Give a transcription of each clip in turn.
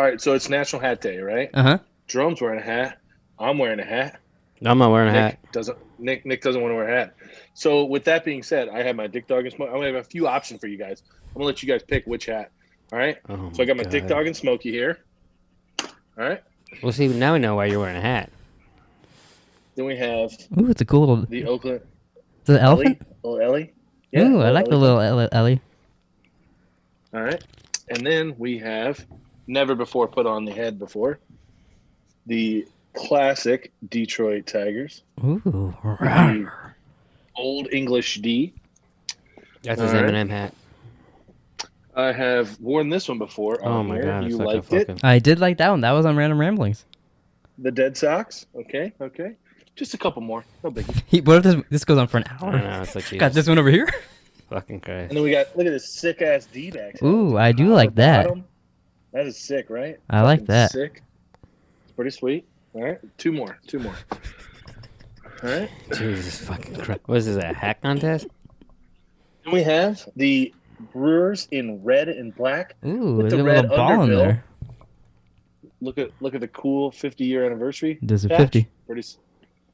right, so it's National Hat Day, right? Uh-huh. Jerome's wearing a hat. I'm wearing a hat. I'm not wearing a hat. Nick doesn't want to wear a hat. So with that being said, I have my Dick Dog and Smokey. I'm gonna have a few options for you guys. I'm gonna let you guys pick which hat. All right. Oh So I got my God. Dick Dog and Smokey here. All right. Well, see, now we know why you're wearing a hat. Then we have Ooh, it's a cool little... the Oakland The elephant? Little Ellie. Ooh, I like the little Ellie. All right. And then we have never before put on the head before the classic Detroit Tigers. Ooh. The Old English D. That's his All right. Eminem hat. I have worn this one before. Oh my God, You it's like a liked it? fucking... I did like that one. That was on Random Ramblings. The Dead Sox. Okay. Just a couple more. No biggie. What if this goes on for an I hour? don't know, it's like Got this one over here. fucking Christ. And then we got, look at this sick ass D-backs. Ooh, I do like that. That is sick, right? I like Fucking that. Sick. It's pretty sweet. All right. Two more. All right. Jesus fucking Christ. What is this, a hat contest? And we have the Brewers in red and black. Ooh, with there's the a red little ball in underbill. there. Look at the cool 50-year anniversary. There's a patch. 50.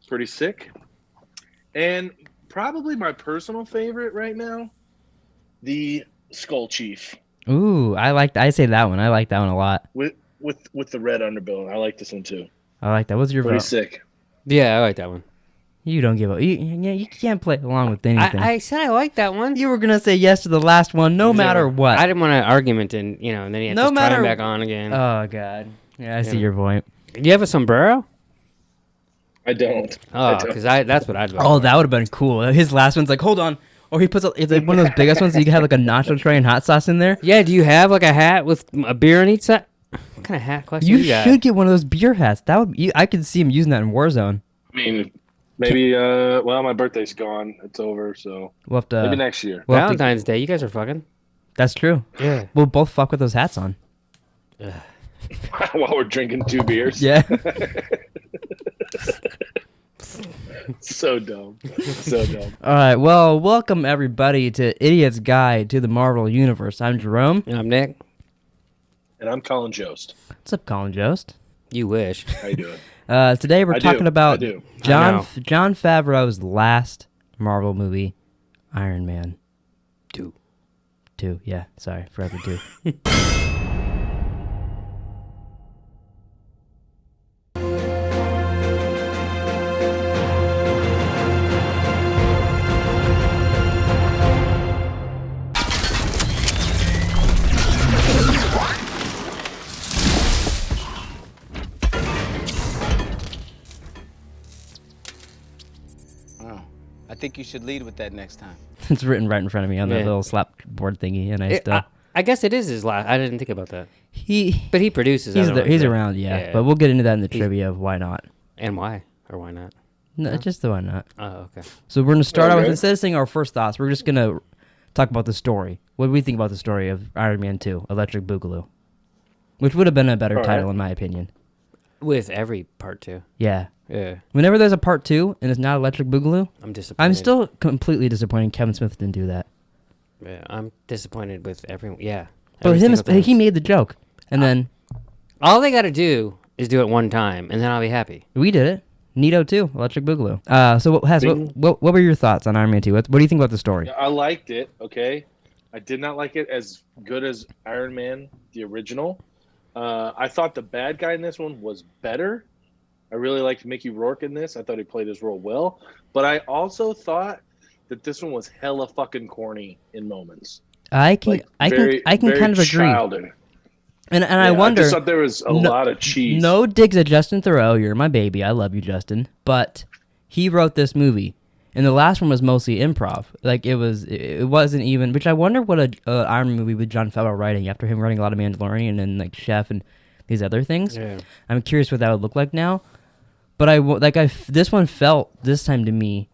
Pretty sick. And probably my personal favorite right now, the Skull Chief Ooh, I say that one. I like that one a lot. with the red underbill. I like this one too. I like that. What's your Pretty vote? sick. Yeah, I like that one. You don't give up. You can't play along with anything. I said I like that one. You were gonna say yes to the last one, no matter what. I didn't want an argument, and and then you have No to try matter- him back on again. Oh God. Yeah, I see Yeah. your point. Do you have a sombrero? I don't. Oh, because that's what I'd vote Oh, for. that would have been cool. His last one's like, hold on. Or he puts it's like one of those biggest ones. So you can have like a nacho tray and hot sauce in there. Yeah, do you have like a hat with a beer on each side? What kind of hat collection You you got? should get one of those beer hats. That would. I could see him using that in Warzone. I mean, maybe. Well, my birthday's gone. It's over. So We'll have to. maybe next year. we'll have to- Valentine's Day, you guys are fucking. that's true. Yeah. We'll both fuck with those hats on. While we're drinking 2 beers. Yeah. So dumb. So dumb. All right. Well, welcome everybody to Idiot's Guide to the Marvel Universe. I'm Jerome. And I'm Nick. And I'm Colin Jost. What's up, Colin Jost? You wish. How you doing? Today we're I talking do. about I do. I John know. John Favreau's last Marvel movie, Iron Man 2. 2. Yeah, sorry, Forever 2. Wow. I think you should lead with that next time. It's written right in front of me on the Yeah. little slap board thingy, and I still I guess it is his last. I didn't think about that. he But he produces. I he's don't know he's if that- around, yeah. But we'll get into that in the trivia of why not. And why? Or why not? No, just the why not. Oh, okay. So we're gonna start out with Okay. instead of saying our first thoughts, we're just gonna talk about the story. What do we think about the story of Iron Man 2, Electric Boogaloo? Which would have been a better All title right. in my opinion. With every part too. Yeah. Yeah. Whenever there's a part 2 and it's not Electric Boogaloo, I'm disappointed. I'm still completely disappointed Kevin Smith didn't do that. Yeah, I'm disappointed with everyone. Yeah. But Every him, single time. he made the joke, and then All they got to do is do it one time, and then I'll be happy. we did it. Nito too, Electric Boogaloo. So Bing. what were your thoughts on Iron Man 2? What do you think about the story? I liked it. Okay. I did not like it as good as Iron Man, the original. I thought the bad guy in this one was better. I really liked Mickey Rourke in this. I thought he played his role well. But I also thought that this one was hella fucking corny in moments. I can Like, very kind of agree. childish. And I Yeah, wonder. I just thought there was a lot of cheese. No digs at Justin Theroux. You're my baby. I love you, Justin. But he wrote this movie, and the last one was mostly improv. Like it wasn't even. Which I wonder what a Iron Man movie with Jon Favreau writing after him writing a lot of Mandalorian and like Chef and these other things. Yeah. I'm curious what that would look like now. But this one felt this time to me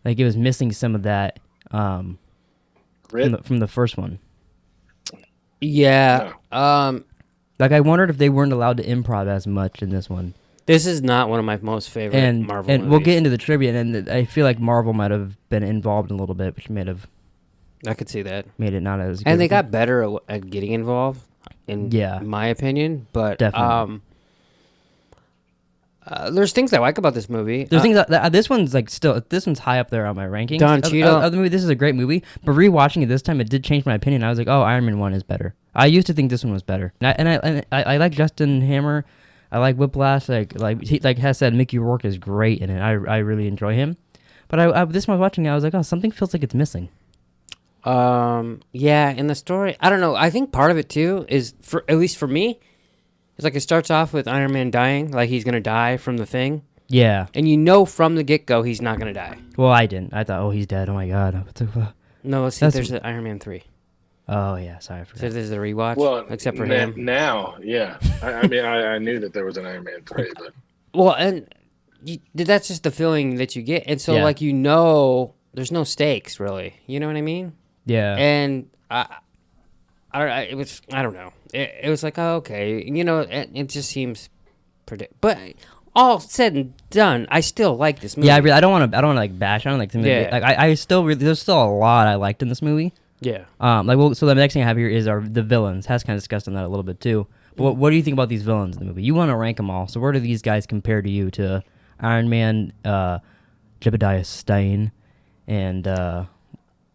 like it was missing some of that Grit? from the first one. Yeah. Like I wondered if they weren't allowed to improv as much in this one. This is not one of my most favorite Marvel movies. We'll get into the trivia, and I feel like Marvel might have been involved a little bit, which may have I could see that. made it not as good. And they got better at getting involved. in Yeah. my opinion. But Definitely. there's things I like about this movie. There's things that this one's like still this one's high up there on my rankings. Don of Cheadle. the movie. This is a great movie, but rewatching it this time, it did change my opinion. I was like, oh, Iron Man 1 is better. I used to think this one was better, and I like Justin Hammer. I like Whiplash. Like Hess said, Mickey Rourke is great in it. I really enjoy him. But I this one I was watching, I was like, oh, something feels like it's missing. Yeah, in the story, I don't know. I think part of it too is, for at least for me, it's like it starts off with Iron Man dying, like he's gonna die from the thing, Yeah. and you know from the get go he's not gonna die. Well, I didn't. I thought, oh, he's dead. Oh my god. What the fuck? No, let's see. That's- There's the Iron Man 3. Oh yeah. Sorry, I So forgot. there's the rewatch, Well, except for him. now, yeah. I mean, I knew that there was an Iron Man 3, but Well, and that's just the feeling that you get, and so Yeah. like there's no stakes really. You know what I mean? Yeah. And it was, I don't know. It was like, oh, okay, it just seems but all said and done, I still like this movie. Yeah, I don't want to like bash on it, like Yeah. like I still really, there's still a lot I liked in this movie. Yeah. So the next thing I have here is the villains. Has kind of discussed on that a little bit too. But what do you think about these villains in the movie? You want to rank them all. So where do these guys compare to you, to Iron Man, Jebediah Stein, and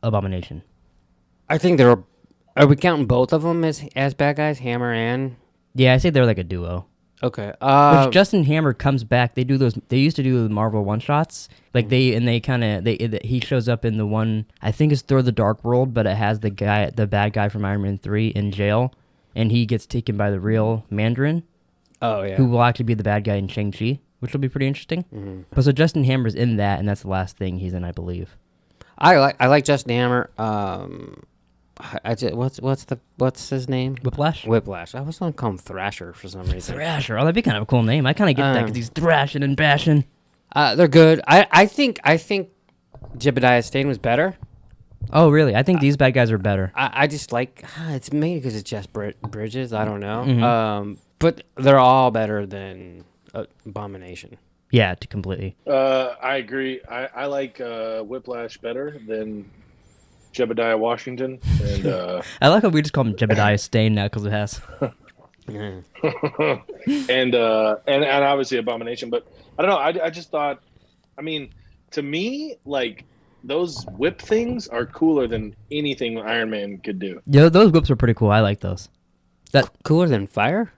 Abomination? I think are we counting both of them as bad guys, Hammer and? Yeah, I say they're like a duo. Okay. Which Justin Hammer comes back. They do those. They used to do the Marvel one shots. Like he shows up in the one, I think it's Thor: The Dark World, but it has the bad guy from Iron Man 3 in jail, and he gets taken by the real Mandarin, Oh yeah. who will actually be the bad guy in Shang-Chi, which will be pretty interesting. Mm-hmm. But so Justin Hammer's in that, and that's the last thing he's in, I believe. I like Justin Hammer. What's his name? Whiplash. Whiplash. I was gonna call him Thrasher for some reason. Thrasher. Oh, that'd be kind of a cool name. I kind of get that because he's thrashing and bashing. They're good. I think Jebediah Stein was better. Oh, really? I think these bad guys are better. I just like it's maybe because it's Jeff Bridges. I don't know. Mhm. But they're all better than Abomination. Yeah, completely. I agree. I like Whiplash better than Jebediah Washington, and I like how we just call him Jebediah Stain now because it has. Yeah. and obviously Abomination. But I don't know. I just thought, I mean, to me, like those whip things are cooler than anything Iron Man could do. Yeah, those whips are pretty cool. I like those. Cooler than fire?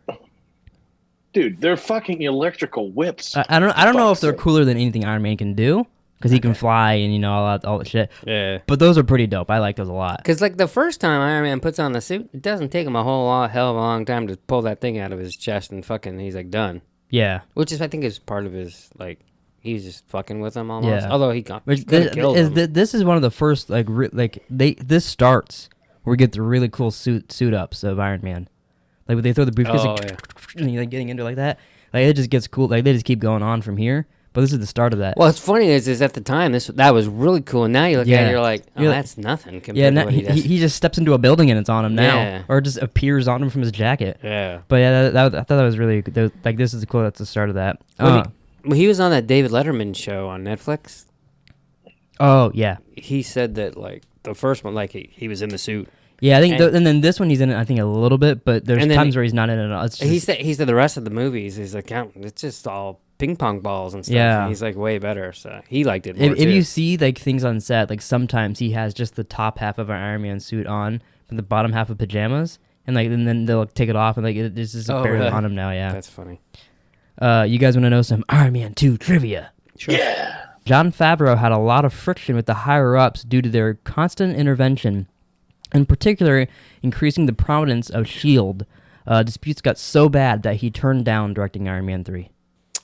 Dude, they're fucking electrical whips. I don't know if they're Fuck's sake. cooler than anything Iron Man can do because he can fly and all that shit. Yeah. But those are pretty dope. I like those a lot. Because like the first time Iron Man puts on the suit, it doesn't take him a hell of a long time to pull that thing out of his chest and fucking he's like done. Yeah. Which is I think is part of his like he's just fucking with him almost. Yeah. Although he Which could have killed him. this is one of the first this starts where we get the really cool suit ups of Iron Man. Like when they throw the briefcase and you're like getting into it like that. Like it just gets cool. Like they just keep going on from here. But this is the start of that. What's funny is at the time that was really cool, and now you look at it, and you're like, oh, that's nothing compared Yeah, to now, what he does. he just steps into a building and it's on him now, Yeah. or it just appears on him from his jacket. Yeah. But yeah, I thought that was really like this is cool. That's the start of that. When he was on that David Letterman show on Netflix, Oh yeah, he said that like the first one, like he was in the suit. yeah. I think And- and then this one he's in it. I think a little bit, but there's And then times where he's not in it at all. It's just, He said the rest of the movies, he's like, it's just all ping pong balls and stuff. Yeah. And he's like way better, so he liked it more if too. you see like things on set, like sometimes he has just the top half of an Iron Man suit on, and the bottom half of pajamas, and then they'll take it off and like it's just barely really? on him now. Yeah. That's funny. You guys want to know some Iron Man 2 trivia? Sure. Yeah. Jon Favreau had a lot of friction with the higher-ups due to their constant intervention, in particular increasing the prominence of S.H.I.E.L.D. Disputes got so bad that he turned down directing Iron Man 3.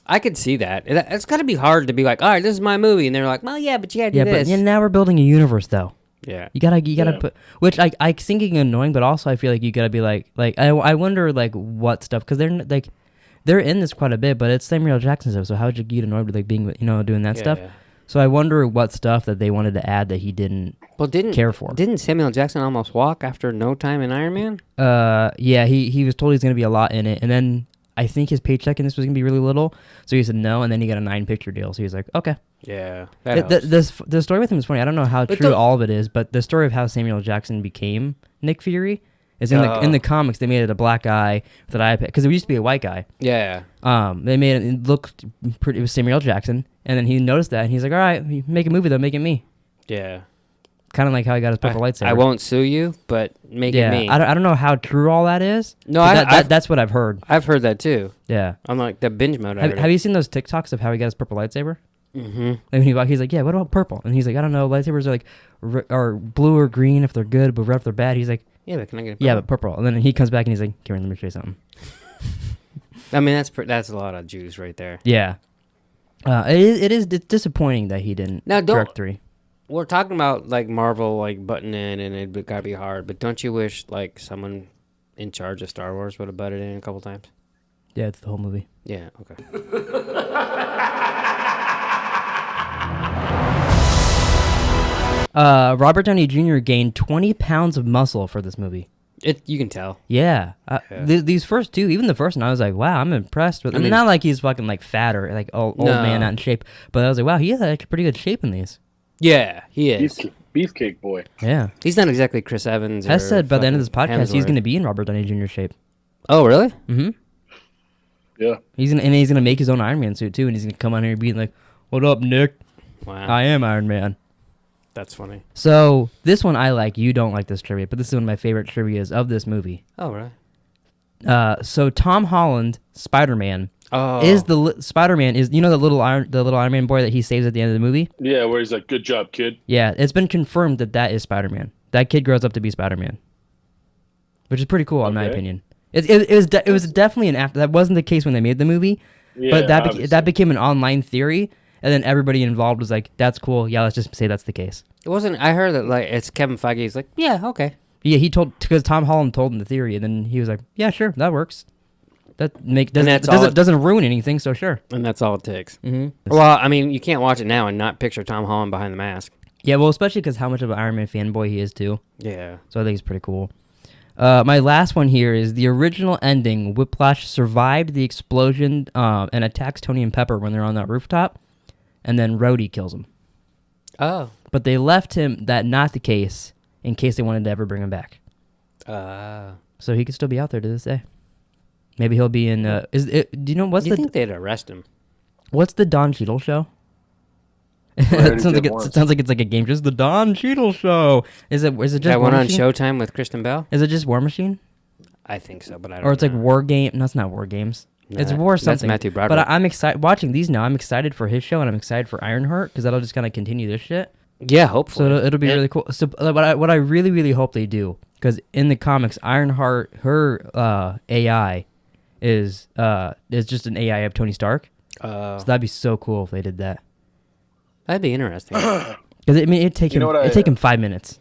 I could see that. It's got to be hard to be like, all right, this is my movie, and they're like, well, yeah, but you gotta do Yeah, this. but now we're building a universe, though. Yeah. You gotta Yeah. put, which I thinking annoying, but also I feel like you gotta be like I wonder like what stuff, because they're in this quite a bit, but it's Samuel Jackson stuff. So how would you get annoyed with like being doing that stuff? Yeah. So I wonder what stuff that they wanted to add that he didn't Well, care for. Didn't Samuel Jackson almost walk after no time in Iron Man? Yeah, he was told he's gonna be a lot in it, and then I think his paycheck in this was gonna be really little, so he said no, and then he got a 9-picture deal. So he was like, okay. Yeah. The story with him is funny. I don't know how But true the- all of it is, but the story of how Samuel Jackson became Nick Fury Is in the comics they made it a black guy with an eye patch because it used to be a white guy. Yeah. They made it look pretty. It was Samuel L. Jackson, and then he noticed that, and he's like, "All right, you make a movie, though, make it me." Yeah. Kind of like how he got his purple lightsaber. I won't sue you, but make it me. I don't know how true all that is. No, that's what I've heard. I've heard that too. Yeah. On like the binge mode. Have you seen those TikToks of how he got his purple lightsaber? Mm-hmm. Like he's like, yeah, what about purple? And he's like, I don't know, lightsabers are like, are blue or green if they're good, but red if they're bad. He's like, yeah, but can I get purple? Yeah, but purple. And then he comes back and he's like, Kieran, let me show you something. I mean, that's a lot of juice right there. Yeah. It's disappointing that he didn't direct 3. We're talking about like Marvel like butting in and it gotta be hard, but don't you wish like someone in charge of Star Wars would have butted in a couple times? Yeah, it's the whole movie. Yeah, okay. Robert Downey Jr. gained 20 pounds of muscle for this movie. You can tell. Yeah. These first 2, even the first one, I was like, wow, I'm impressed with. I mean, not like he's fucking like fat or like old man not in shape, but I was like, wow, he has actually pretty good shape in these. Yeah, he is. Beefcake boy. Yeah. He's not exactly Chris Evans. Hess said by the end of this podcast, Hemsworth. he's going to be in Robert Downey Jr. shape. Oh, really? Mm-hmm. Yeah. He's gonna make his own Iron Man suit too, and he's gonna come on here being like, "What up, Nick? Wow. I am Iron Man." That's funny. So this one I like. You don't like this trivia, but this is one of my favorite trivias of this movie. Oh, really? So Tom Holland, Spider-Man, is Spider-Man is the little Iron Man boy that he saves at the end of the movie. Yeah, where he's like, "Good job, kid." Yeah, it's been confirmed that is Spider-Man. That kid grows up to be Spider-Man, which is pretty cool in my opinion. It was definitely an after. That wasn't the case when they made the movie, but that became an online theory, and then everybody involved was like, "That's cool. Yeah, let's just say that's the case." It wasn't. I heard that like it's Kevin Feige. He's like, yeah, okay. Yeah, because Tom Holland told him the theory, and then he was like, "Yeah, sure, that works. Doesn't ruin anything, so sure." And that's all it takes. Mm-hmm. Well, I mean, you can't watch it now and not picture Tom Holland behind the mask. Yeah, well, especially because how much of an Iron Man fanboy he is too. Yeah. So I think it's pretty cool. My last one here is the original ending. Whiplash survived the explosion and attacks Tony and Pepper when they're on that rooftop, and then Rhodey kills him. Oh. But they left him that not the case in case they wanted to ever bring him back. So he could still be out there to this day. Maybe he'll be in. Do you know what's Do you think they'd arrest him? What's the Don Cheadle show? It sounds like it's like a game. Just the Don Cheadle show. Is it just that War one on Machine? Showtime with Kristen Bell? Is it just War Machine? I think so, but I don't. Or it's know. like War Game? No, it's not War Games. No, it's War something. That's Matthew Broderick. But I'm excited watching these now. I'm excited for his show, and I'm excited for Ironheart because that'll just kind of continue this shit. Yeah, hopefully. So it'll be really cool. So what I really really hope they do, because in the comics, Ironheart, her AI is just an AI of Tony Stark. So that'd be so cool if they did that. That'd be interesting. Because it'd take him 5 minutes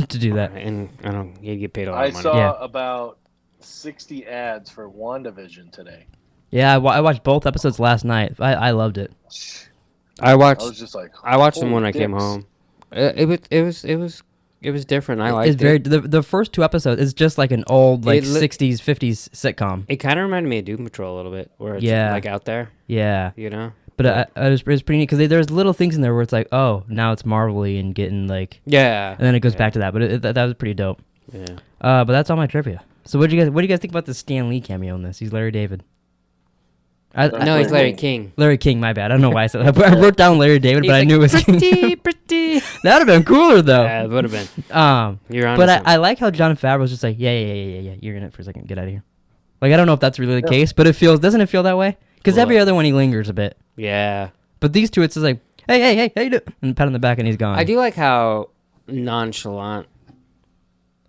to do that. And I don't. You get paid a lot I of money. saw about 60 ads for WandaVision today. Yeah, I watched both episodes last night. I loved it. I watched. I was just like, I watched them when holy I came dicks. home. It was different. I liked It's very the first 2 episodes is just like an old 60s 50s sitcom. It kind of reminded me of Doom Patrol a little bit, where it's like out there. Yeah. You know. But it was pretty neat because there's little things in there where it's like, oh, now it's Marvel-y and getting like, Yeah. and then it goes back to that. But that was pretty dope. Yeah. But that's all my trivia. So what do you guys think about the Stan Lee cameo in this? He's Larry David. No, he's Larry King. Larry King, my bad. I don't know why I said that. I wrote down Larry David, He's but I like, knew it was King. pretty. That would have been cooler though. Yeah, it would have been. You're on. But I like how Jon Favreau's just like, yeah. You're in it for a second. Get out of here. Like I don't know if that's really the case, but doesn't it feel that way? Because every other one he lingers a bit. Yeah. But these 2, it's just like, hey, how you doing? And pat on the back and he's gone. I do like how nonchalant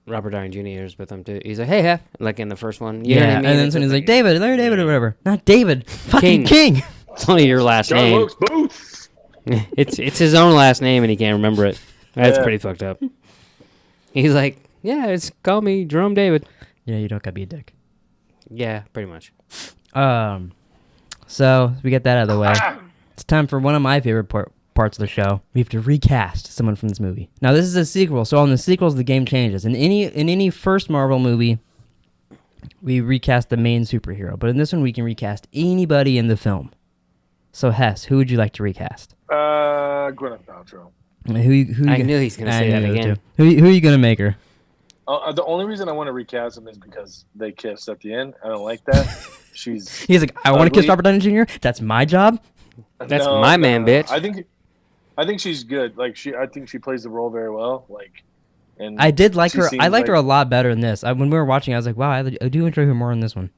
Robert Downey Jr. is with him too. He's like, hey, like in the first one. You know what I mean? And then he's like, David, Larry David or whatever. Not David. Fucking King. It's only your last John name. Wilkes Booth. It's his own last name and he can't remember it. That's pretty fucked up. He's like, yeah, call me Jerome David. Yeah, you don't gotta be a dick. Yeah, pretty much. So we get that out of the way. It's time for one of my favorite parts of the show. We have to recast someone from this movie. Now this is a sequel, so on the sequels the game changes. In any first Marvel movie, we recast the main superhero, but in this one we can recast anybody in the film. So Hess, who would you like to recast? Gwyneth Paltrow. Who I knew he's gonna say that again. Who are you gonna make her? The only reason I want to recast him is because they kissed at the end. I don't like that. He's like, I want to kiss Robert Downey Jr. That's my job. That's my man, bitch. I think she's good. Like I think she plays the role very well. Like, and I did like her. I liked her a like, lot better in this. When we were watching, I was like, wow, I do enjoy her more in this one.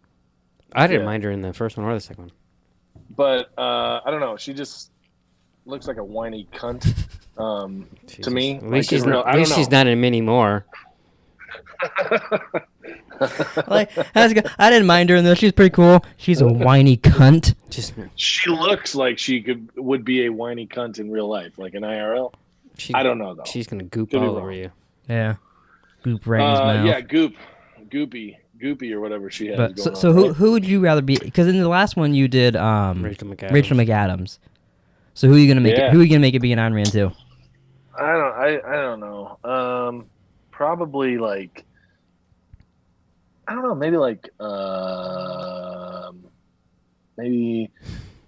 I didn't mind her in the first one or the second one. But I don't know. She just looks like a whiny cunt to me. At least she's not in many more. Like, I didn't mind her in this. She's pretty cool. She's a whiny cunt. She looks like she would be a whiny cunt in real life, like in IRL. I don't know though. She's gonna goop all over you. Yeah, goop right in his mouth. Yeah, goopy or whatever she has. But so who would you rather be? Because in the last one you did Rachel McAdams. So who are you gonna make it? Who are you gonna make it be an Iron Man 2? I don't know. Probably like. I don't know, maybe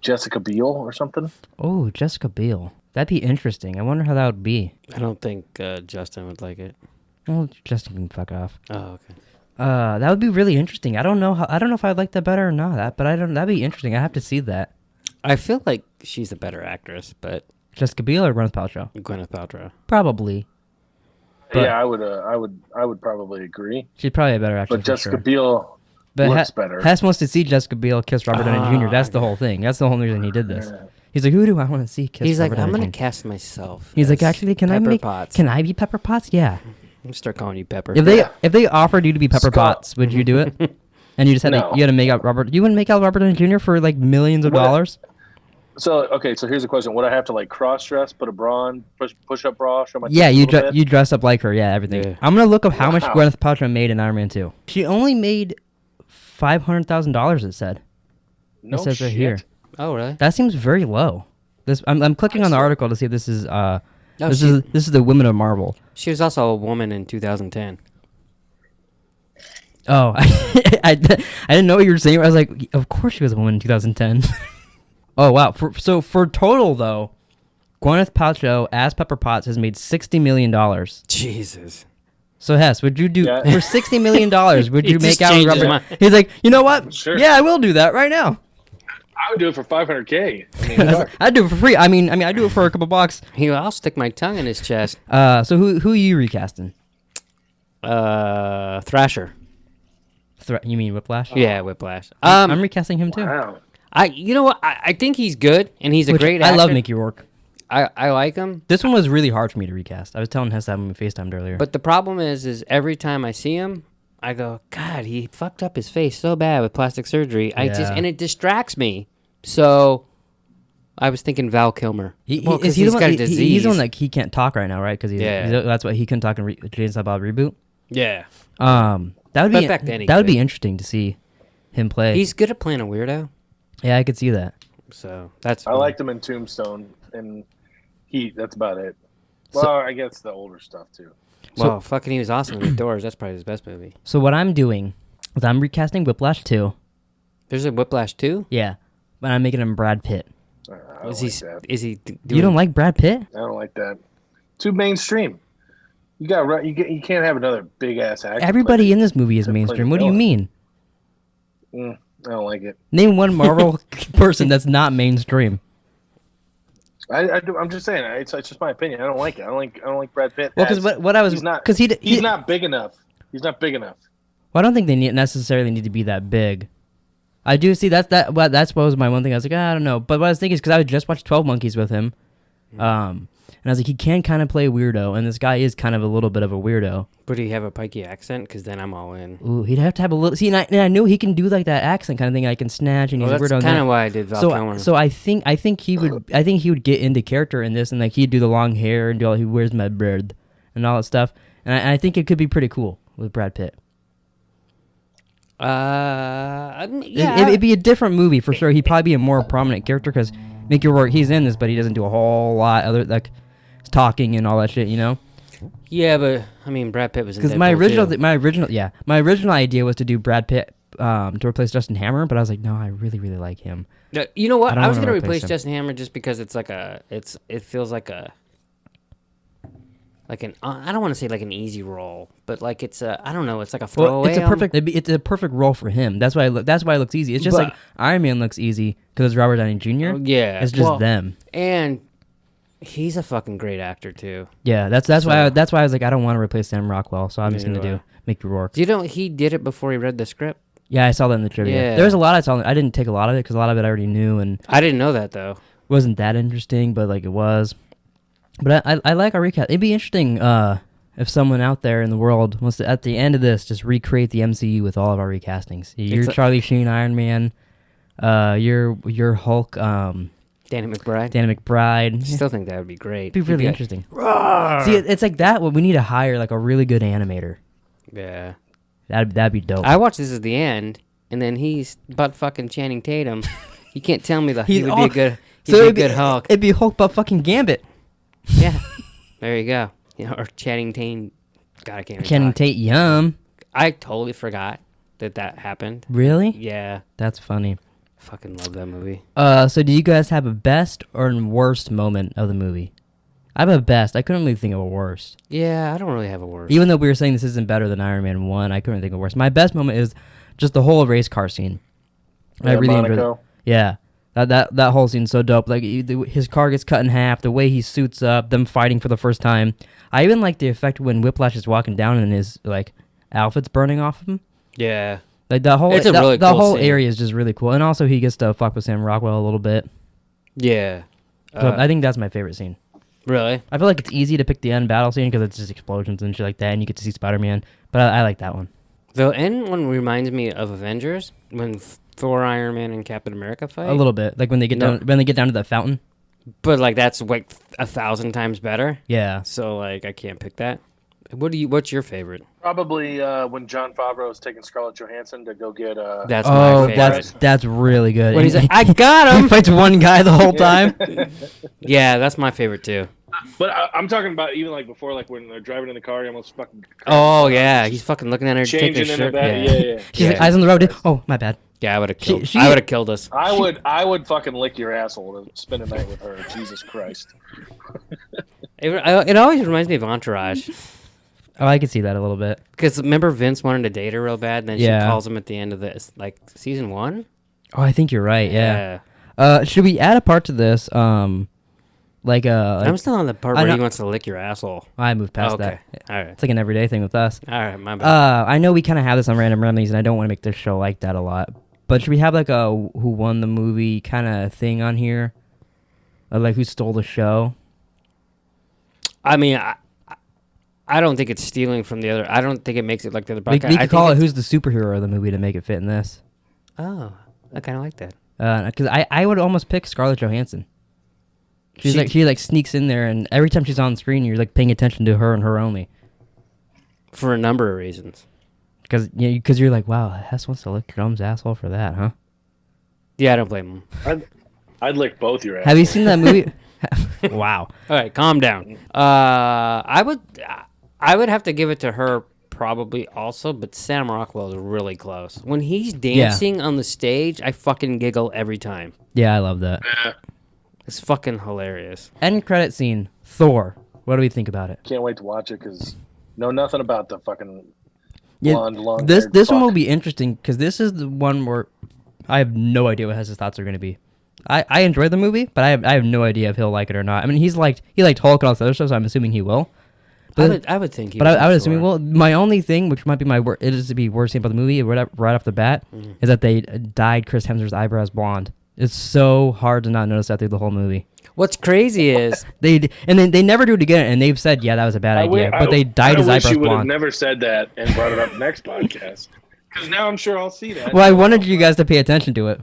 Jessica Biel or something. Oh, Jessica Biel. That'd be interesting. I wonder how that would be. I don't think Justin would like it. Well, Justin can fuck off. Oh, okay. That would be really interesting. I don't know if I'd like that better or not. That'd be interesting. I have to see that. I feel like she's a better actress, but Jessica Biel or Gwyneth Paltrow? Gwyneth Paltrow. Probably. But yeah, I would probably agree. She's probably a better actress. But Jessica Biel looks better. Hess wants to see Jessica Biel kiss Robert Downey Jr. That's the whole thing. That's the whole reason he did this. Yeah. He's like, who do I want to see kiss? He's Robert like, I'm Downey gonna Jr. cast myself. He's like, actually, can I be Pepper Potts? Yeah. I'm gonna start calling you Pepper. If they offered you to be Pepper Potts, would you do it? And you just had to make out Robert. You wouldn't make out Robert Downey Jr. for like millions of dollars. So here's the question: would I have to like cross dress, put a bra on, push up bra, show my? Yeah, you dress up like her. Yeah, everything. Yeah. I'm gonna look up how much Gwyneth Paltrow made in Iron Man 2. She only made $500,000. It said. No it says shit. right here. Oh really? That seems very low. I'm clicking on the article to see if this is this is the Women of Marvel. She was also a woman in 2010. Oh, I didn't know what you were saying. I was like, of course she was a woman in 2010. Oh wow! For total though, Gwyneth Paltrow as Pepper Potts has made $60 million. Jesus. So Hess, would you do for $60 million? Would you make out with Robert? He's like, you know what? Sure. Yeah, I will do that right now. I would do it for $500K. I mean, I'd do it for free. I mean, I'd do it for a couple bucks. I'll stick my tongue in his chest. So who are you recasting? Thrasher. You mean Whiplash? Yeah, Whiplash. I'm recasting him too. wow. You know what? I think he's good, and he's a great actor. I love Mickey Rourke. I like him. This one was really hard for me to recast. I was telling Hess that when we FaceTimed earlier. But the problem is every time I see him, I go, God, he fucked up his face so bad with plastic surgery. And it distracts me. So I was thinking Val Kilmer. He's got a disease. He's the one that he can't talk right now, right? Because that's why he couldn't talk in James Bob reboot. Yeah. That would be interesting to see him play. He's good at playing a weirdo. Yeah, I could see that. So that's. I liked him in Tombstone and Heat. That's about it. Well, I guess the older stuff too. Well, fucking, he was awesome in Doors. That's probably his best movie. So what I'm doing is I'm recasting Whiplash 2. There's a Whiplash 2? Yeah, but I'm making him Brad Pitt. Is he? You don't like Brad Pitt? I don't like that. Too mainstream. You can't have another big ass actor. Everybody in this movie is mainstream. What do you mean? I don't like it. Name one Marvel person that's not mainstream. I'm just saying. It's just my opinion. I don't like it. I don't like Brad Pitt. Well, because what I was he's not big enough. He's not big enough. Well, I don't think they necessarily need to be that big. I do see that's what was my one thing. I was like, I don't know. But what I was thinking is because I just watched 12 Monkeys with him, and I was like, he can kind of play a weirdo, and this guy is kind of a little bit of a weirdo. Would he have a pikey accent? Because then I'm all in. Ooh, he'd have to have a little. See, and I knew he can do like that accent kind of thing. I can snatch, and he's a weirdo. That's kind of why I did Val Kilmer. So I think he would get into character in this, and like he'd do the long hair and do all. He wears my bird and all that stuff, and I think it could be pretty cool with Brad Pitt. It'd be a different movie for sure. He'd probably be a more prominent character because Mickey Rourke, he's in this, but he doesn't do a whole lot other like talking and all that shit, you know. Yeah, but I mean, Brad Pitt was in. Because my original idea was to do Brad Pitt to replace Justin Hammer, but I was like, no, I really like him. You know what? I was gonna replace Justin Hammer just because it's like it feels like a like an I don't want to say like an easy role, but like it's a I don't know, it's like a Well, throwaway. it's a perfect role for him. That's why that's why it looks easy. It's just But- like Iron Man looks easy because it's Robert Downey Jr. Yeah, It's just well, them. and he's a fucking great actor too. Yeah, that's why I was like I don't want to replace Sam Rockwell, so I'm just gonna Neither do Mickey Rourke. Do you know he did it before he read the script? Yeah, I saw that in the trivia. Yeah. There was a lot I saw. I didn't take a lot of it because a lot of it I already knew and I didn't know that though. wasn't that interesting, but like it was. But I like our recast. It'd be interesting if someone out there in the world wants to, at the end of this, just recreate the MCU with all of our recastings. You're Charlie Sheen, Iron Man. You're Hulk. Danny McBride. Danny McBride. I still think that would be great. It'd be really interesting. See, it's like that. We need to hire like a really good animator. Yeah. That'd be dope. I watched this at the end, and then he's butt fucking Channing Tatum. You can't tell me that he would be a good. He'd be a good Hulk. It'd be Hulk, but fucking Gambit. Yeah. There you go. You know, or Channing Tatum. God, I can't. Even Channing talk. Tate, yum. I totally forgot that happened. Really? Yeah. That's funny. Fucking love that movie. So do you guys have a best or worst moment of the movie? I have a best. I couldn't really think of a worst. Yeah, I don't really have a word. Even though we were saying this isn't better than Iron Man 1, I couldn't think of a worst. My best moment is just the whole race car scene. I really enjoyed it. Monaco. Yeah. That whole scene's so dope. Like his car gets cut in half, the way he suits up, them fighting for the first time. I even like the effect when Whiplash is walking down and his like outfit's burning off of him. Yeah. Like the whole It's a really the cool whole scene. area is just really cool, and also he gets to fuck with Sam Rockwell a little bit. Yeah. So I think that's my favorite scene. Really? I feel like it's easy to pick the end battle scene because it's just explosions and shit like that, and you get to see Spider-Man. But I like that one. The end one reminds me of Avengers when Thor, Iron Man, and Captain America fight. A little bit, like when they get No. down to the fountain. But like that's like 1,000 times better. Yeah. So like I can't pick that. What's your favorite? Probably when Jon Favreau is taking Scarlett Johansson to go get. That's my favorite. that's really good. When he's like, I got he him. fights one guy the whole time. Yeah, that's my favorite too. But I'm talking about even like before, like when they're driving in the car, he almost fucking. Oh yeah, he's fucking looking at her taking Changing his in the shirt. back. Yeah. Yeah. She's like eyes on the road. Oh, my bad. Yeah, I would have killed. She- I would have killed us. I would fucking lick your asshole to spend a night with her. Jesus Christ. It always reminds me of Entourage. Oh, I can see that a little bit. Because remember Vince wanted to date her real bad, and then Yeah. she calls him at the end of this, like season 1. Oh, I think you're right. Yeah. Should we add a part to this? Like I'm still on the part I where he know- wants to lick your asshole. I moved past Okay. that. All right. It's like an everyday thing with us. All right, my bad. I know we kind of have this on Random Remedies, and I don't want to make this show like that a lot. But should we have like a who won the movie kind of thing on here? Or like who stole the show? I mean, I don't think it's stealing from the other. I don't think it makes it like the other We podcast. could call it who's the superhero of the movie to make it fit in this. Oh, I kind of like that. Because I would almost pick Scarlett Johansson. She sneaks in there, and every time she's on screen, you're like paying attention to her and her only. For a number of reasons. Because you're like, wow, Hess wants to lick Drum's asshole for that, huh? Yeah, I don't blame him. I'd lick both your asses. Have you seen that movie? Wow. All right, calm down. I would have to give it to her probably also, but Sam Rockwell is really close. When he's dancing on the stage, I fucking giggle every time. Yeah, I love that. It's fucking hilarious. End credit scene. Thor. What do we think about it? Can't wait to watch it because know nothing about the fucking Yeah, blonde, long. this one will be interesting because this is the one where I have no idea what his thoughts are going to be. I enjoyed the movie, but I have no idea if he'll like it or not. I mean, he liked Hulk and all this other stuff, so I'm assuming he will. But I would think he But was I would assume he Thor. will. My only thing, which might be it is to be worst thing about the movie right off the bat, is that they dyed Chris Hemsworth's eyebrows blonde. It's so hard to not notice that through the whole movie. What's crazy is They never do it again, and they've said, yeah, that was a bad idea. But they dyed his eyebrows You would have blonde. never said that and brought it up next podcast. Because now I'm sure I'll see that. Well, I wanted you guys to pay attention to it.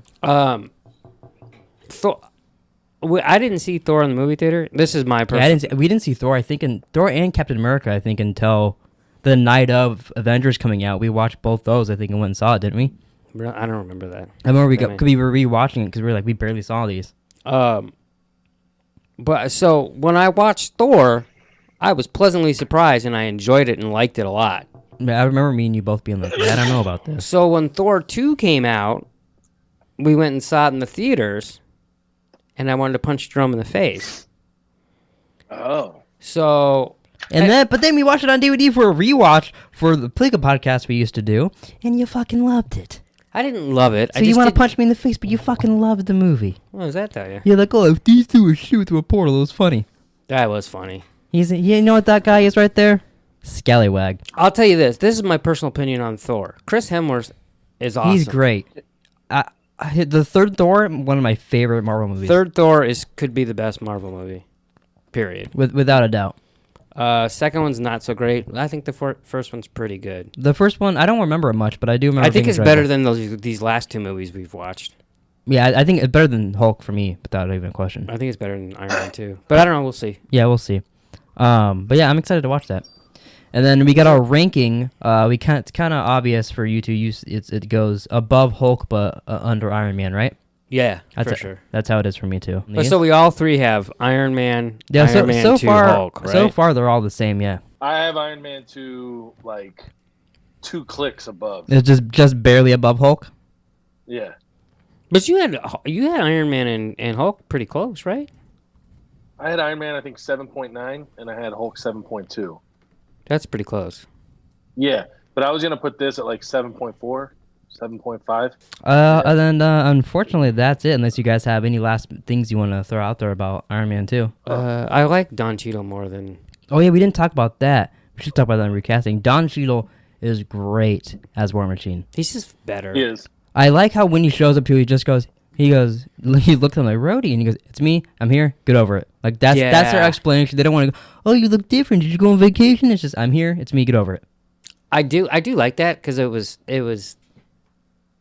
Thor. I didn't see Thor in the movie theater. This is my personal. Yeah, we didn't see Thor. I think Thor and Captain America. I think until the night of Avengers coming out, we watched both those. I think and went and saw it, didn't we? I don't remember that. I remember Really? we were rewatching it because we were like we barely saw these. But so when I watched Thor, I was pleasantly surprised and I enjoyed it and liked it a lot. I remember me and you both being like, yeah, I don't know about this. So when Thor 2 came out, we went and saw it in the theaters, and I wanted to punch Drum in the face. Oh. So But then we watched it on DVD for a rewatch for the Pleeka podcast we used to do, and you fucking loved it. I didn't love it. So you want to punch me in the face, but you fucking loved the movie. What does that tell you? You're like, oh, if these two would shoot through a portal, it was funny. That was funny. You know what that guy is right there? Scallywag. I'll tell you this. This is my personal opinion on Thor. Chris Hemsworth is awesome. He's great. The third Thor, one of my favorite Marvel movies. Third Thor could be the best Marvel movie. Period. Without a doubt. Second one's not so great. I think the first one's pretty good. The first one, I don't remember it much, but I do remember. I think it's better than these last two movies we've watched. Yeah, I think it's better than Hulk for me, without even a question. I think it's better than Iron Man 2. But I don't know. We'll see. Yeah, we'll see. But yeah, I'm excited to watch that. And then we got our ranking. It's kind of obvious for you to use. It goes above Hulk, but under Iron Man, right? Yeah, That's for sure. That's how it is for me too. But so we all three have Iron Man, Yeah, Iron Man so 2, far, Hulk, right? so far they're all the same. Yeah, I have Iron Man 2 like 2 clicks above. it's just barely above Hulk. Yeah. But you had Iron Man and Hulk pretty close, right? I had Iron Man, I think 7.9, and I had Hulk 7.2. That's pretty close. Yeah, but I was gonna put this at like 7.4, 7.5. And then unfortunately, that's it. Unless you guys have any last things you want to throw out there about Iron Man 2. I like Don Cheadle more than. Oh yeah, we didn't talk about that. We should talk about that in recasting. Don Cheadle is great as War Machine. He's just better. He is. I like how when he shows up to, he looks at him like, Rhodey, and he goes, "It's me. I'm here. Get over it." Like that's their explanation. They don't want to go, "Oh, you look different. Did you go on vacation?" It's just, "I'm here. It's me. Get over it." I do like that because it was.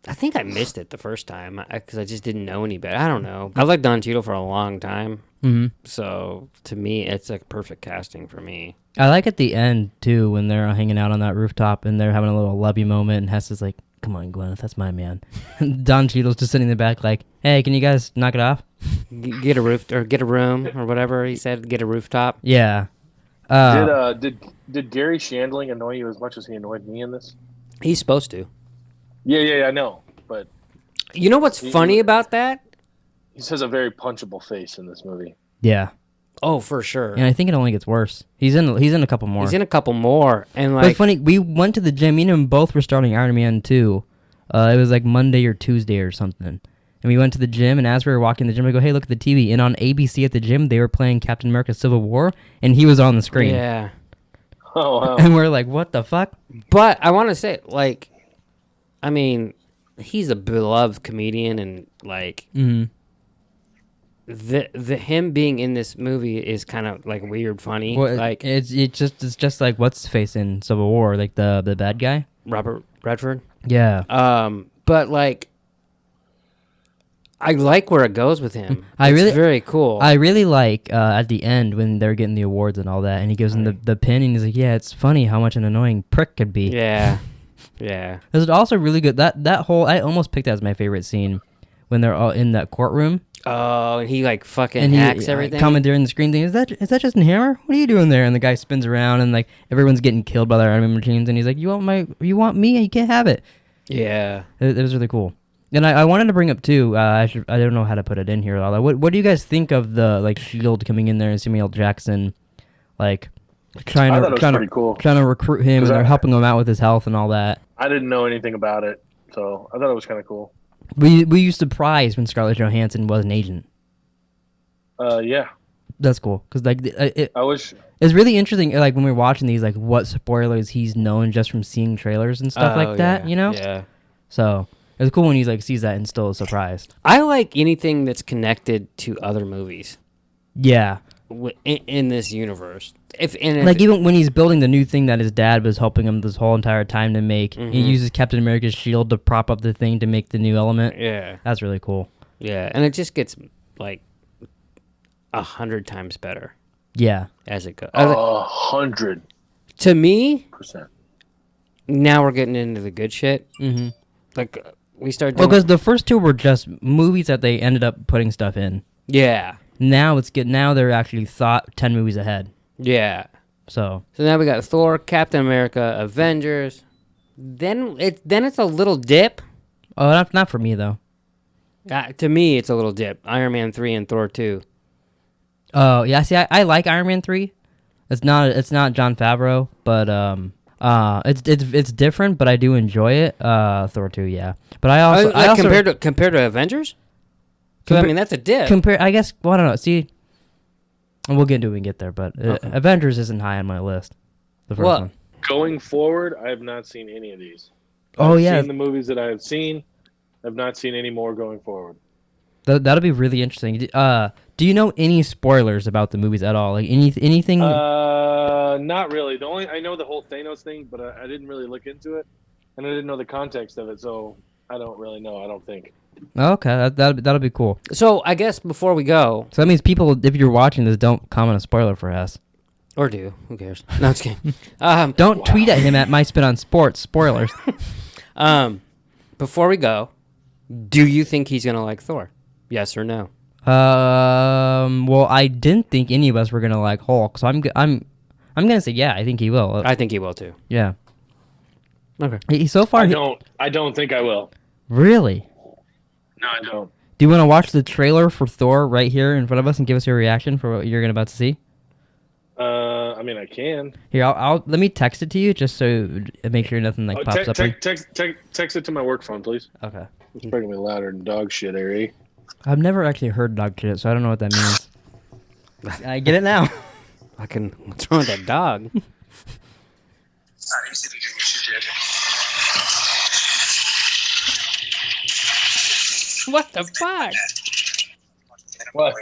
I think I missed it the first time because I just didn't know any better. I don't know. I liked Don Cheadle for a long time. Mm-hmm. So to me, it's a perfect casting for me. I like at the end too when they're hanging out on that rooftop and they're having a little lovey moment, and Hess is like, "Come on, Gwyneth, that's my man." Don Cheadle's just sitting in the back like, "Hey, can you guys knock it off? Get a room or whatever he said. Get a rooftop. Yeah. Did Gary Shandling annoy you as much as he annoyed me in this? He's supposed to. Yeah, I know. But you know what's funny about that? He has a very punchable face in this movie. Yeah. Oh, for sure. And I think it only gets worse. He's in a couple more. He's in a couple more, and But funny, we went to the gym. Me and him both were starting Iron Man 2. It was like Monday or Tuesday or something. And we went to the gym, and as we were walking the gym, I go, "Hey, look at the TV." And on ABC at the gym, they were playing Captain America: Civil War, and he was on the screen. Yeah. Oh, wow. And we're like, "What the fuck?" But I want to say, like, I mean, he's a beloved comedian, and like, the him being in this movie is kind of like weird, funny. Well, like it's just like what's his face in Civil War, like the bad guy, Robert Redford. Yeah. But like, I like where it goes with him. It's very cool. I really like at the end when they're getting the awards and all that, and he gives him the pin, and he's like, "Yeah, it's funny how much an annoying prick could be." Yeah. Yeah. It was also really good. That whole, I almost picked that as my favorite scene when they're all in that courtroom. Oh, and he like fucking And hacks everything. Commandeering the screen thing. Is that Justin Hammer? What are you doing there? And the guy spins around, and like everyone's getting killed by their enemy machines, and he's like, "You want me? You can't have it." Yeah. It was really cool. And I wanted to bring up too. I don't know how to put it in here. What do you guys think of the like Shield coming in there and Samuel L. Jackson, like trying to recruit him, and they're helping him out with his health and all that. I didn't know anything about it, so I thought it was kind of cool. Were you surprised when Scarlett Johansson was an agent? Yeah. That's cool because like I wish. It's really interesting. Like when we were watching these, like what spoilers he's known just from seeing trailers and stuff like that. Yeah. You know. Yeah. So it's cool when he like sees that and still is surprised. I like anything that's connected to other movies. Yeah. In this universe, even when he's building the new thing that his dad was helping him this whole entire time to make, he uses Captain America's shield to prop up the thing to make the new element. Yeah, that's really cool. Yeah, and it just gets like 100 times better. Yeah, as it goes. 100. To me, %. Now we're getting into the good shit. Mm-hmm. Like we started. Because the first two were just movies that they ended up putting stuff in. Yeah. Now Now they're actually 10 movies ahead. Yeah. So now we got Thor, Captain America, Avengers. Then it's a little dip. Oh, not for me though. To me, it's a little dip. Iron Man 3 and Thor 2. Oh yeah, see, I like Iron Man 3. It's not Jon Favreau, but it's different, but I do enjoy it. Thor 2, yeah. But I also compared to Avengers. I mean, that's a dip. I guess. Well, I don't know. See, we'll get into it when we get there, but Avengers isn't high on my list. The first one. Going forward, I have not seen any of these. I've seen the movies that I have seen. I've not seen any more going forward. That'll be really interesting. Do you know any spoilers about the movies at all? Like anything? Not really. I know the whole Thanos thing, but I didn't really look into it, and I didn't know the context of it, so I don't really know. I don't think. Okay, that'll be cool. So I guess before we go, so that means people, if you're watching this, don't comment a spoiler for us. Or do. Who cares? No, it's kidding. Don't tweet at him at My Spin on Sports. Spoilers. Before we go, do you think he's gonna like Thor? Yes or no? Well, I didn't think any of us were gonna like Hulk, so I'm gonna say yeah. I think he will. I think he will too. Yeah. Okay. So far, I don't think I will. Really? No, I don't. Do you want to watch the trailer for Thor right here in front of us and give us your reaction for what you're about to see? I mean, I can. Here, I'll let me text it to you just so make sure nothing pops up. Text it to my work phone, please. Okay. It's probably louder than dog shit, Ari. I've never actually heard dog shit, so I don't know what that means. I get it now. What's wrong with that dog? What the fuck? What?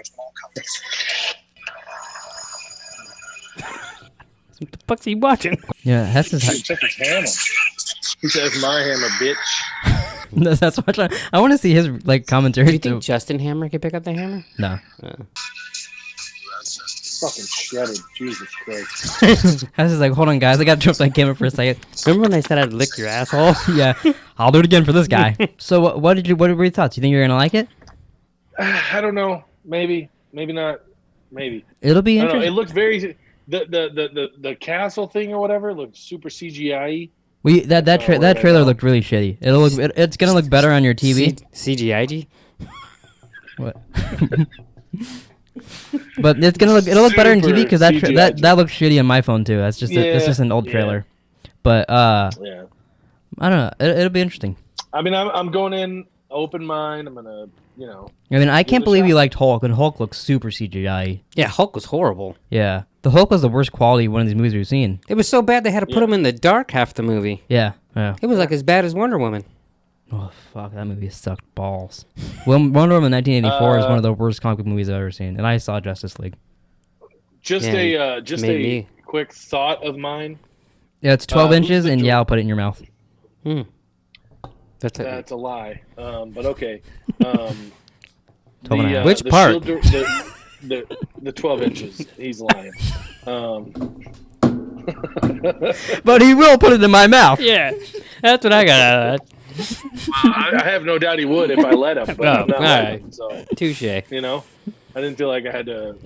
What the fuck's he watching? Yeah, Hess is. Check his hammer. He says, "My hammer, bitch." That's what I want to see his commentary. Do you think Justin Hammer could pick up the hammer? No. Fucking shredded. Jesus Christ. Hess is like, hold on, guys. I got to drop that camera for a second. Remember when I said I'd lick your asshole? Yeah. I'll do it again for this guy. So what were your thoughts? You think you're gonna like it? I don't know. Maybe not. Maybe. It'll be I don't know. interesting. It looked very the castle thing or whatever looked super CGI-y. That trailer looked really shitty. It's gonna look better on your TV. CGI-G? What? But it'll look better on TV because that looks shitty on my phone too. That's just an old trailer. But I don't know. It'll be interesting. I mean, I'm going in open mind. I'm gonna, I mean, I can't believe you liked Hulk, and Hulk looks super CGI. Yeah, Hulk was horrible. Yeah, the Hulk was the worst quality one of these movies we've seen. It was so bad they had to put him in the dark half the movie. Yeah. It was like as bad as Wonder Woman. Oh fuck, that movie sucked balls. Well, Wonder Woman 1984 is one of the worst comic book movies I've ever seen, and I saw Justice League. Just a quick thought of mine. Yeah, it's 12 inches, and I'll put it in your mouth. That's a lie. But okay. Which part? The 12 inches. He's lying. But he will put it in my mouth. Yeah, that's what I got out of that. I have no doubt he would if I let him. But I'm not letting him, so touche. I didn't feel like I had to.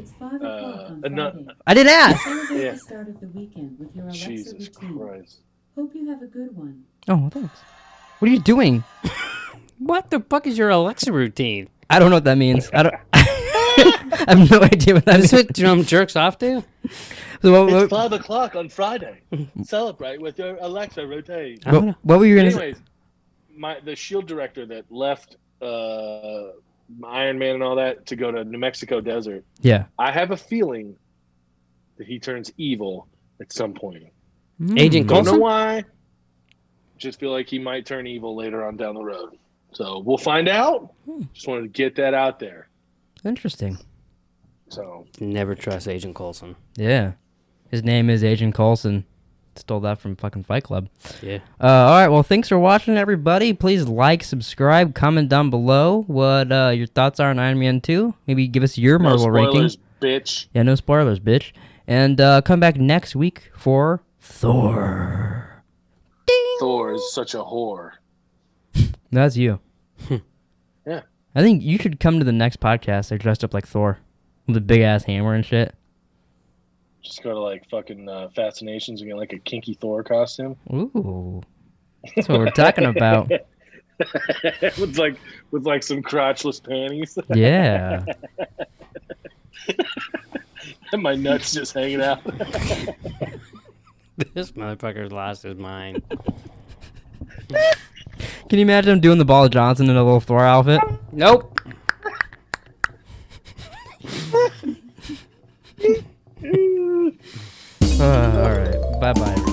I did ask. Yeah. The start of the weekend with your Alexa Jesus routine. Christ. Hope you have a good one. Oh, thanks. What are you doing? What the fuck is your Alexa routine? I don't know what that means. I have no idea what that means. Is it what jerks off to? So it's 5 o'clock on Friday. Celebrate with your Alexa routine. What were you going to say? Anyways, the S.H.I.E.L.D. director that left Iron Man and all that to go to New Mexico desert. Yeah. I have a feeling that he turns evil at some point. Agent Don't Coulson? know why. Just feel like he might turn evil later on down the road. So we'll find out. Just wanted to get that out there. Interesting. So never trust Agent Coulson. Yeah. His name is Agent Coulson. Stole that from fucking Fight Club. Yeah. All right. Well, thanks for watching, everybody. Please like, subscribe, comment down below what your thoughts are on Iron Man 2. Maybe give us your Marvel ranking. Bitch. Yeah, no spoilers, bitch. And come back next week for Thor. Ding! Thor is such a whore. That's you. Yeah. I think you should come to the next podcast. They're dressed up like Thor with a big ass hammer and shit. Just go to like fucking Fascinations and get like a kinky Thor costume. Ooh, that's what we're talking about. with some crotchless panties. Yeah. And my nuts just hanging out. This motherfucker's lost his mind. Can you imagine him doing the Ball Johnson in a little Thor outfit? Nope. All right. Bye-bye.